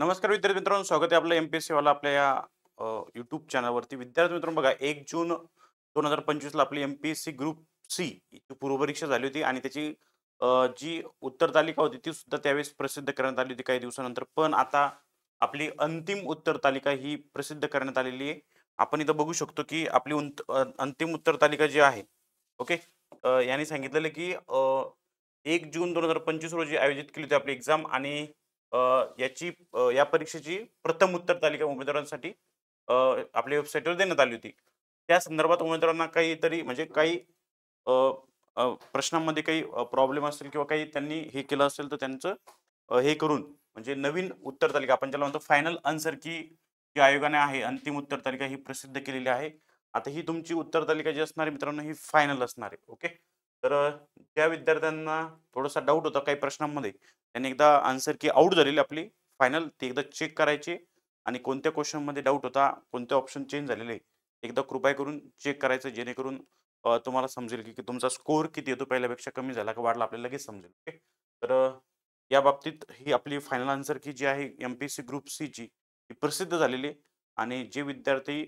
नमस्कार विद्यार्थी मित्रांनो, स्वागत आहे आपलं एम-पी-एस-सी वाला आपल्या या यूट्यूब चॅनलवरती. विद्यार्थी मित्रांनो बघा, 1 जून 2025 ला आपली एम-पी-एस-सी ग्रुप सी ची पूर्वपरीक्षा झाली होती आणि त्याची जी उत्तर तालिका होती ती सुद्धा त्यावेळेस प्रसिद्ध करण्यात आली होती काही दिवसानंतर. पण आता आपली अंतिम उत्तर तालिका ही प्रसिद्ध करण्यात आलेली आहे. आपण इथं बघू शकतो की आपली अंतिम उत्तर तालिका जी आहे, ओके. यांनी सांगितलेलं की 1 जून 2025 रोजी आयोजित केली होती आपली एक्झाम आणि अ, या परीक्षेची प्रथम उत्तर तालिका उमेदवारांसाठी आपल्या वेबसाईटवर देण्यात आली होती. त्या संदर्भात उमेदवारांना काहीतरी म्हणजे काही अ, अ, प्रश्नांमध्ये काही प्रॉब्लेम असेल किंवा काही त्यांनी हे केलं असेल तर त्यांचं हे करून म्हणजे नवीन उत्तर तालिका आपण ज्याला म्हणतो फायनल आन्सर की जी आयोगाने आहे अंतिम उत्तर तालिका ही प्रसिद्ध केलेली आहे. आता ही तुमची उत्तर तालिका जी असणार आहे मित्रांनो ही फायनल असणार आहे. ओके. तर ज्या विद्यार्थ्यांना थोडासा डाऊट होता काही प्रश्नांमध्ये त्यांनी एकदा आन्सर की आउट झालेली आपली फायनल ती एकदा चेक करायची आणि कोणत्या क्वेशनमध्ये डाऊट होता, कोणते ऑप्शन चेंज झालेले, एकदा कृपया करून चेक करायचं जेणेकरून तुम्हाला समजेल की की तुमचा स्कोर किती येतो पहिल्यापेक्षा कमी झाला का वाढला आपल्याला लगेच समजेल. ओके. तर या बाबतीत ही आपली फायनल आन्सर की जी आहे एम-पी-एस-सी ग्रुप सीची ती प्रसिद्ध झालेली आहे आणि जे विद्यार्थी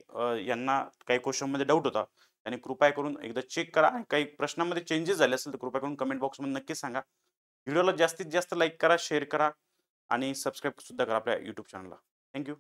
यांना काही क्वेशनमध्ये डाऊट होता, त्यांनी कृपया करून एकदा चेक करा आणि काही प्रश्नांमध्ये चेंजेस झाले असेल तर कृपया करून कमेंट बॉक्समध्ये नक्कीच सांगा. व्हिडिओला जास्तीत जास्त लाईक करा, शेअर करा आणि सबस्क्राईब सुद्धा करा आपल्या YouTube चॅनलला. Thank you.